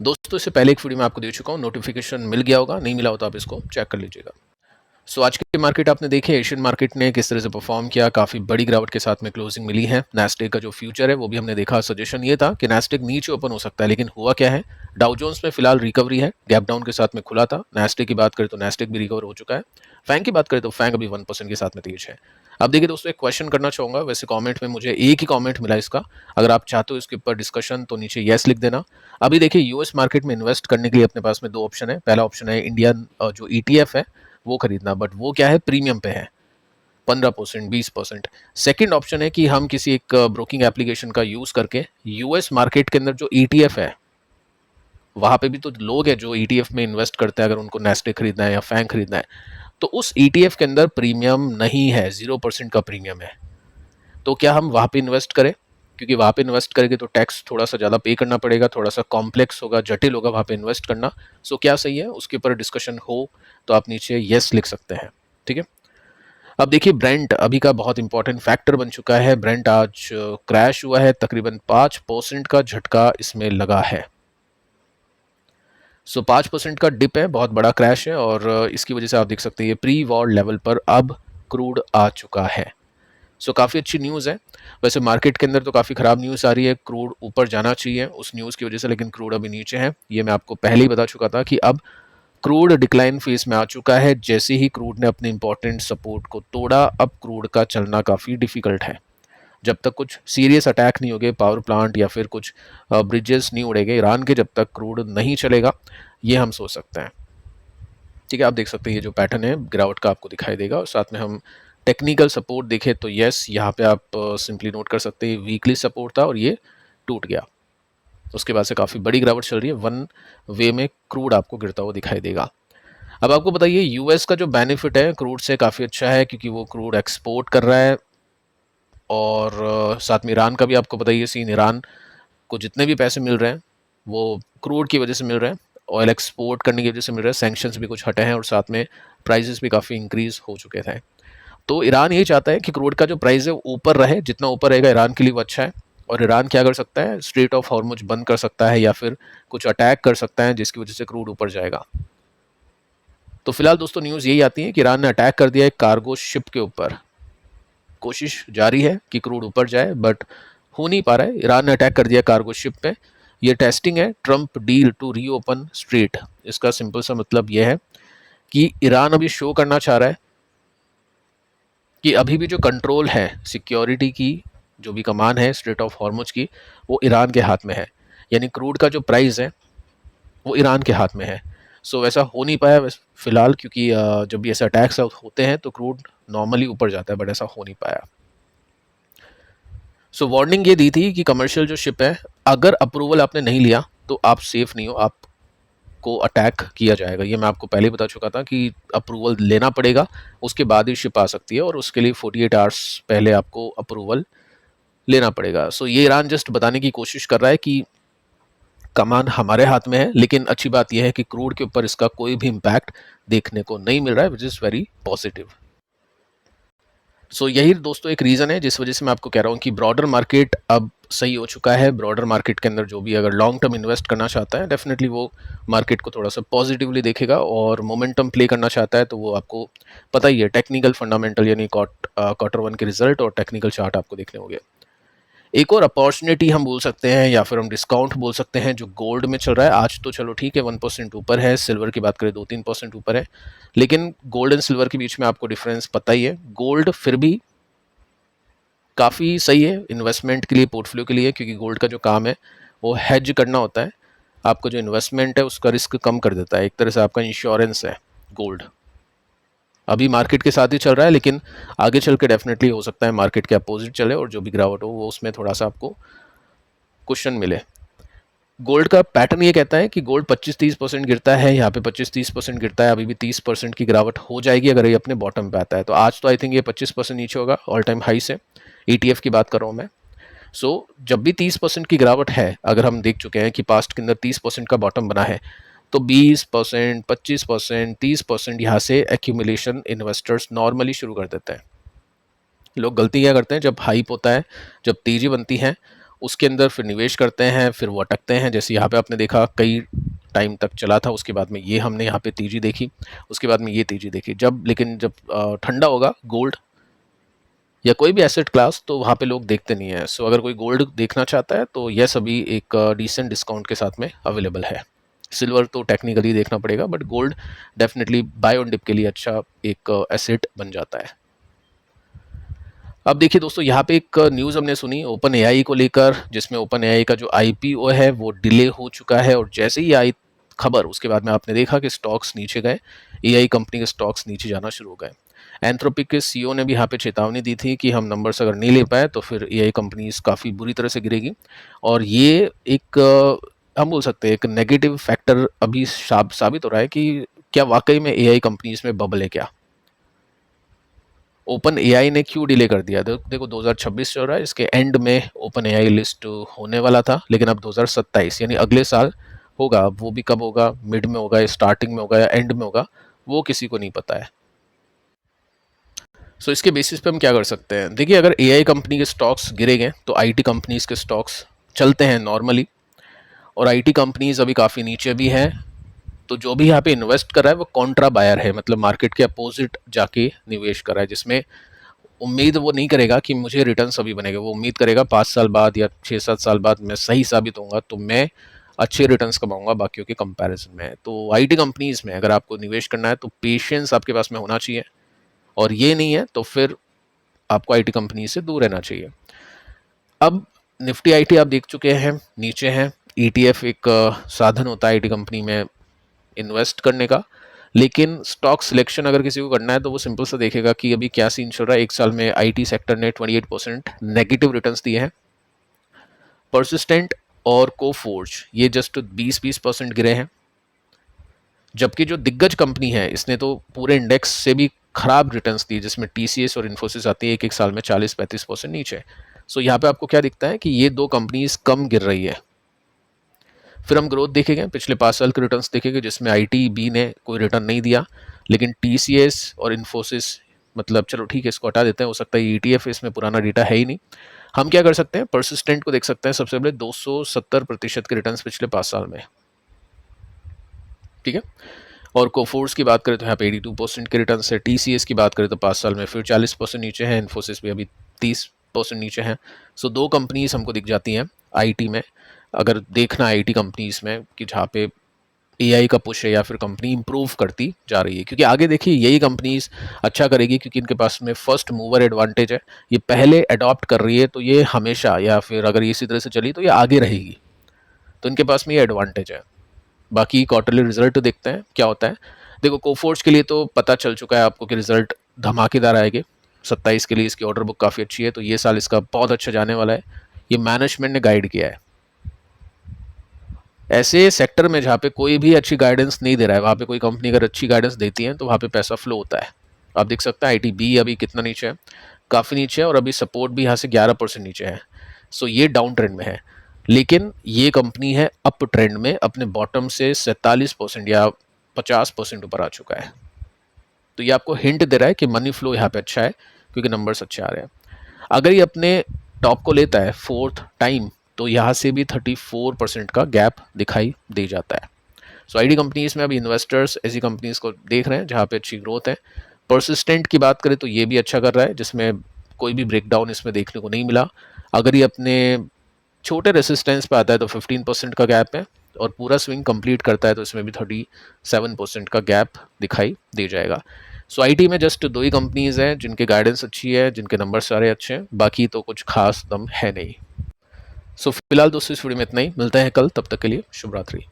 दोस्तों इससे पहले एक वीडियो मैं आपको दे चुका हूँ, नोटिफिकेशन मिल गया होगा, नहीं मिला हो तो आप इसको चेक कर लीजिएगा। सो आज की मार्केट आपने देखी, एशियन मार्केट ने किस तरह से परफॉर्म किया, काफ़ी बड़ी गिरावट के साथ में क्लोजिंग मिली है। नेस्डेक का जो फ्यूचर है वो भी हमने देखा, सजेशन ये था कि नेस्डेक नीचे ओपन हो सकता है, लेकिन हुआ क्या है, डाउ जोन्स में फिलहाल रिकवरी है, गैप डाउन के साथ में खुला था। नेस्डेक की बात करें तो नेस्डेक भी रिकवर हो चुका है। फैंग की बात करें तो फैंग अभी 1% के साथ में तेज है। अब देखिए दोस्तों, एक क्वेश्चन करना चाहूँगा, वैसे कमेंट में मुझे एक ही कमेंट मिला इसका, अगर आप चाहते हो इसके ऊपर डिस्कशन तो नीचे येस लिख देना। अभी देखिए यूएस मार्केट में इन्वेस्ट करने के लिए अपने पास में दो ऑप्शन है। पहला ऑप्शन है इंडियन जो ईटीएफ है वो खरीदना, बट वो क्या है, प्रीमियम पे है, 15% 20%। सेकेंड ऑप्शन है कि हम किसी एक ब्रोकिंग एप्लीकेशन का यूज करके यूएस मार्केट के अंदर जो ईटीएफ है, वहां पे भी तो लोग हैं जो ईटीएफ में इन्वेस्ट करते हैं, अगर उनको नेस्डेक खरीदना है या फैंग खरीदना है, तो उस ईटीएफ के अंदर प्रीमियम नहीं है, 0% का प्रीमियम है। तो क्या हम वहां पे इन्वेस्ट करें? क्योंकि वहां पे इन्वेस्ट करेंगे तो टैक्स थोड़ा सा ज़्यादा पे करना पड़ेगा, थोड़ा सा कॉम्प्लेक्स होगा, जटिल होगा वहां पे इन्वेस्ट करना। सो क्या सही है, उसके ऊपर डिस्कशन हो तो आप नीचे येस लिख सकते हैं। ठीक है। अब देखिए ब्रेंट अभी का बहुत इंपॉर्टेंट फैक्टर बन चुका है। ब्रेंट आज क्रैश हुआ है, तकरीबन 5% का झटका इसमें लगा है। सो 5% का डिप है, बहुत बड़ा क्रैश है, और इसकी वजह से आप देख सकते हैं ये प्री वॉर लेवल पर अब क्रूड आ चुका है। सो काफ़ी अच्छी न्यूज़ है। वैसे मार्केट के अंदर तो काफ़ी ख़राब न्यूज़ आ रही है, क्रूड ऊपर जाना चाहिए उस न्यूज़ की वजह से, लेकिन क्रूड अभी नीचे है। ये मैं आपको पहले ही बता चुका था कि अब क्रूड डिक्लाइन फेज में आ चुका है। जैसे ही क्रूड ने अपने इंपॉर्टेंट सपोर्ट को तोड़ा, अब क्रूड का चलना काफ़ी डिफिकल्ट है। जब तक कुछ सीरियस अटैक नहीं होगे, पावर प्लांट या फिर कुछ ब्रिजेस नहीं उड़ेंगे ईरान के, जब तक क्रूड नहीं चलेगा, ये हम सोच सकते हैं। ठीक है, आप देख सकते हैं ये जो पैटर्न है गिरावट का आपको दिखाई देगा, और साथ में हम टेक्निकल सपोर्ट देखें तो यस, यहाँ पे आप सिंपली नोट कर सकते हैं वीकली सपोर्ट था और ये टूट गया। उसके बाद से काफ़ी बड़ी गिरावट चल रही है, वन वे में क्रूड आपको गिरता हुआ दिखाई देगा। अब आपको बताइए यूएस का जो बेनिफिट है क्रूड से काफ़ी अच्छा है, क्योंकि वो क्रूड एक्सपोर्ट कर रहा है, और साथ में ईरान का भी आपको बताइए सीन, ईरान को जितने भी पैसे मिल रहे हैं वो क्रूड की वजह से मिल रहे हैं, ऑयल एक्सपोर्ट करने की वजह से मिल रहे हैं, सैंक्शंस भी कुछ हटे हैं, और साथ में प्राइजेस भी काफ़ी इंक्रीज हो चुके थे। तो ईरान ये चाहता है कि क्रूड का जो प्राइस है वो ऊपर रहे, जितना ऊपर रहेगा ईरान के लिए वो अच्छा है। और ईरान क्या कर सकता है, स्ट्रेट ऑफ हॉर्मुज बंद कर सकता है या फिर कुछ अटैक कर सकता है, जिसकी वजह से क्रूड ऊपर जाएगा। तो फिलहाल दोस्तों न्यूज़ यही आती है कि ईरान ने अटैक कर दिया एक कार्गो शिप के ऊपर। कोशिश जारी है कि क्रूड ऊपर जाए, बट हो नहीं पा रहा है। ईरान ने अटैक कर दिया कार्गो शिप पे। ये टेस्टिंग है Trump deal to reopen strait. इसका सिंपल सा मतलब यह है कि ईरान अभी शो करना चाह रहा है कि अभी भी जो कंट्रोल है सिक्योरिटी की, जो भी कमान है स्ट्रेट ऑफ हॉर्मुज की, वो ईरान के हाथ में है। यानी क्रूड का जो प्राइस है वो ईरान के हाथ में है। सो वैसा हो नहीं पाया फिलहाल, क्योंकि जब भी ऐसे अटैक्स होते हैं तो क्रूड नॉर्मली ऊपर जाता है, बट ऐसा हो नहीं पाया। सो वार्निंग ये दी थी कि कमर्शियल जो शिप है, अगर अप्रूवल आपने नहीं लिया तो आप सेफ नहीं हो, आपको अटैक किया जाएगा। ये मैं आपको पहले ही बता चुका था कि अप्रूवल लेना पड़ेगा, उसके बाद ही शिप आ सकती है, और उसके लिए 48 आवर्स पहले आपको अप्रूवल लेना पड़ेगा। सो ये ईरान जस्ट बताने की कोशिश कर रहा है कि कमान हमारे हाथ में है, लेकिन अच्छी बात यह है कि क्रूड के ऊपर इसका कोई भी इम्पैक्ट देखने को नहीं मिल रहा है, विच इज़ वेरी पॉजिटिव। सो यही दोस्तों एक रीज़न है जिस वजह से मैं आपको कह रहा हूँ कि ब्रॉडर मार्केट अब सही हो चुका है। ब्रॉडर मार्केट के अंदर जो भी अगर लॉन्ग टर्म इन्वेस्ट करना चाहता है, डेफिनेटली वो मार्केट को थोड़ा सा पॉजिटिवली देखेगा, और मोमेंटम प्ले करना चाहता है तो वो आपको पता ही है, टेक्निकल फंडामेंटल यानी क्वार्टर वन के रिजल्ट और टेक्निकल चार्ट आपको देखने होंगे। एक और अपॉर्चुनिटी हम बोल सकते हैं या फिर हम डिस्काउंट बोल सकते हैं जो गोल्ड में चल रहा है। आज तो चलो ठीक है 1% ऊपर है, सिल्वर की बात करें 2-3% ऊपर है, लेकिन गोल्ड एंड सिल्वर के बीच में आपको डिफरेंस पता ही है। गोल्ड फिर भी काफ़ी सही है इन्वेस्टमेंट के लिए, पोर्टफोलियो के लिए, क्योंकि गोल्ड का जो काम है वो हेज करना होता है। आपका जो इन्वेस्टमेंट है उसका रिस्क कम कर देता है, एक तरह से आपका इंश्योरेंस है गोल्ड। अभी मार्केट के साथ ही चल रहा है, लेकिन आगे चल के डेफिनेटली हो सकता है मार्केट के अपोजिट चले और जो भी गिरावट हो वो उसमें थोड़ा सा आपको क्वेश्चन मिले। गोल्ड का पैटर्न ये कहता है कि गोल्ड 25-30% गिरता है, यहाँ पे 25-30% गिरता है, अभी भी 30% की गिरावट हो जाएगी अगर ये अपने बॉटम पे आता है। तो आज तो आई थिंक ये 25% नीचे होगा ऑल टाइम हाई से, ETF की बात कर रहा हूँ मैं। सो जब भी 30% की गिरावट है, अगर हम देख चुके हैं कि पास्ट के अंदर 30% का बॉटम बना है, तो 20%, 25%, 30% यहाँ से एक्यूमुलेशन इन्वेस्टर्स नॉर्मली शुरू कर देते हैं। लोग गलती क्या करते हैं, जब हाइप होता है, जब तेजी बनती है, उसके अंदर फिर निवेश करते हैं, फिर वो अटकते हैं। जैसे यहाँ पे आपने देखा कई टाइम तक चला था, उसके बाद में ये हमने यहाँ पे तेज़ी देखी, उसके बाद में ये तेज़ी देखी। लेकिन जब ठंडा होगा गोल्ड या कोई भी एसेट क्लास, तो वहाँ पे लोग देखते नहीं हैं। सो अगर कोई गोल्ड देखना चाहता है तो यह सभी एक डिसेंट डिस्काउंट के साथ में अवेलेबल है। सिल्वर तो टेक्निकली देखना पड़ेगा, but gold definitely buy on dip के लिए अच्छा एक एसेट बन जाता है। अब देखिए दोस्तों, यहाँ पे एक न्यूज़ हमने सुनी ओपन एआई को लेकर, जिसमें ओपन एआई का जो आईपीओ है वो डिले हो चुका है। और जैसे ही आई खबर, उसके बाद में आपने देखा कि स्टॉक्स नीचे गए, एआई कंपनी के स्टॉक्स नीचे जाना शुरू हो गए। एंथ्रोपिक के सीईओ ने भी यहाँ पे चेतावनी दी थी कि हम नंबर्स अगर नहीं ले पाए तो फिर एआई कंपनीज काफ़ी बुरी तरह से गिरेगी। और ये एक हम बोल सकते हैं एक नेगेटिव फैक्टर अभी साबित हो रहा है कि क्या वाकई में एआई कंपनीज में बबल है क्या। ओपन एआई ने क्यों डिले कर दिया? देखो 2026 चल रहा है, इसके एंड में ओपन एआई लिस्ट होने वाला था, लेकिन अब 2027 यानी अगले साल होगा। अब वो भी कब होगा, मिड में होगा या स्टार्टिंग में होगा या एंड में होगा, वो किसी को नहीं पता है। सो इसके बेसिस पे हम क्या कर सकते हैं? देखिए, अगर एआई कंपनी के स्टॉक्स गिरेंगे तो आईटी कंपनीज के स्टॉक्स चलते हैं नॉर्मली, और आईटी कंपनीज अभी काफ़ी नीचे भी हैं। तो जो भी यहाँ पे इन्वेस्ट कर रहा है वो कॉन्ट्रा बायर है, मतलब मार्केट के अपोजिट जाके निवेश कर रहा है, जिसमें उम्मीद वो नहीं करेगा कि मुझे रिटर्न अभी बनेगा। वो उम्मीद करेगा 5 साल बाद या 6-7 साल बाद मैं सही साबित होऊंगा तो मैं अच्छे रिटर्न्स कमाऊंगा बाकियों के कंपैरिजन में। तो आईटी कंपनीज में अगर आपको निवेश करना है तो पेशेंस आपके पास में होना चाहिए, और ये नहीं है तो फिर आपको आईटी कंपनी से दूर रहना चाहिए। अब निफ्टी आईटी आप देख चुके हैं, नीचे हैं। ईटीएफ एक साधन होता है आईटी कंपनी में इन्वेस्ट करने का, लेकिन स्टॉक सिलेक्शन अगर किसी को करना है तो वो सिंपल सा देखेगा कि अभी क्या सीन चल रहा है। एक साल में आईटी सेक्टर ने 28% नेगेटिव रिटर्न्स दिए हैं। परसिस्टेंट और कोफोर्ज ये जस्ट 20% गिरे हैं, जबकि जो दिग्गज कंपनी है इसने तो पूरे इंडेक्स से भी खराब रिटर्न्स दिए, जिसमें टीसीएस और इन्फोसिस आती है एक एक साल में 40-35% नीचे। सो यहाँ पे आपको क्या दिखता है कि ये दो कंपनीज कम गिर रही है। फिर हम ग्रोथ देखेंगे, पिछले 5 साल के रिटर्न्स देखेंगे, जिसमें आईटीबी ने कोई रिटर्न नहीं दिया, लेकिन टीसीएस और इन्फोसिस, मतलब चलो ठीक है इसको हटा देते हैं, हो सकता है ईटीएफ इसमें पुराना डेटा है ही नहीं। हम क्या कर सकते हैं, परसिस्टेंट को देख सकते हैं, सबसे पहले 270% के रिटर्न्स पिछले 5 साल में, ठीक है। और कोफोर्स की बात करें तो यहाँ पे 82% के रिटर्न है। टीसीएस की बात करें तो 5 साल में फिर 40% नीचे है। इन्फोसिस भी अभी 30% नीचे है। सो दो कंपनीज हमको दिख जाती हैं आईटी में, अगर देखना आईटी कंपनीज में कि जहाँ पे एआई का पुश है या फिर कंपनी इंप्रूव करती जा रही है। क्योंकि आगे देखिए यही कंपनीज अच्छा करेगी, क्योंकि इनके पास में फर्स्ट मूवर एडवांटेज है, ये पहले अडॉप्ट कर रही है, तो ये हमेशा, या फिर अगर ये इसी तरह से चली तो ये आगे रहेगी, तो इनके पास में ये एडवांटेज है। बाकी क्वार्टरली रिजल्ट देखते हैं क्या होता है। देखो कोफोर्स के लिए तो पता चल चुका है आपको कि रिजल्ट धमाकेदार आएंगे। 27 के लिए इसकी ऑर्डर बुक काफ़ी अच्छी है, तो ये साल इसका बहुत अच्छा जाने वाला है, ये मैनेजमेंट ने गाइड किया है। ऐसे सेक्टर में जहाँ पे कोई भी अच्छी गाइडेंस नहीं दे रहा है, वहाँ पे कोई कंपनी अगर अच्छी गाइडेंस देती है तो वहाँ पे पैसा फ्लो होता है। आप देख सकते हैं आईटीबी अभी कितना नीचे है, काफ़ी नीचे है, और अभी सपोर्ट भी यहाँ से 11% नीचे है। सो ये डाउन ट्रेंड में है, लेकिन ये कंपनी है अप ट्रेंड में, अपने बॉटम से 47% या 50% ऊपर आ चुका है। तो ये आपको हिंट दे रहा है कि मनी फ्लो यहाँ पे अच्छा है, क्योंकि नंबर्स अच्छे आ रहे हैं। अगर ये अपने टॉप को लेता है 4th टाइम, तो यहाँ से भी 34% का गैप दिखाई दे जाता है। सो आईटी कंपनीज में अभी इन्वेस्टर्स ऐसी कंपनीज को देख रहे हैं जहाँ पे अच्छी ग्रोथ है। परसिस्टेंट की बात करें तो ये भी अच्छा कर रहा है, जिसमें कोई भी ब्रेकडाउन इसमें देखने को नहीं मिला। अगर ये अपने छोटे रेसिस्टेंस पे आता है तो 15% का गैप है, और पूरा स्विंग कंप्लीट करता है तो इसमें भी 37% का गैप दिखाई दे जाएगा। सो आईटी में जस्ट दो ही कंपनीज हैं जिनके गाइडेंस अच्छी है, जिनके नंबर सारे अच्छे हैं, बाकी तो कुछ खास दम है नहीं। सो फिलहाल दोस्तों इस वीडियो में इतना ही, मिलते हैं कल, तब तक के लिए शुभ रात्रि।